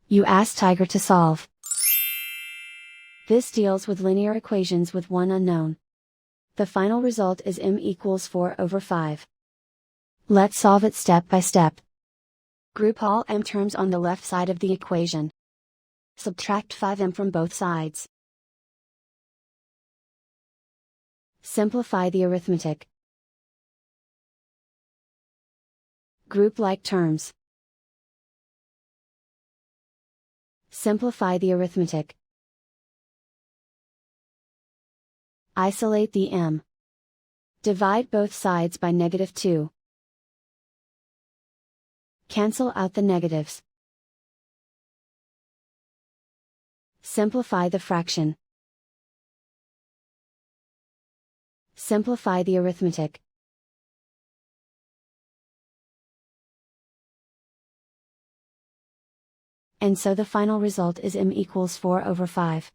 You ask Tiger to solve. This deals with linear equations with one unknown. The final result is m equals 4/5. Let's solve it step by step. Group all m terms on the left side of the equation. Subtract 5m from both sides. Simplify the arithmetic. Group like terms. Simplify the arithmetic. Isolate the m. Divide both sides by -2. Cancel out the negatives. Simplify the fraction. Simplify the arithmetic. And so the final result is m equals 4/5.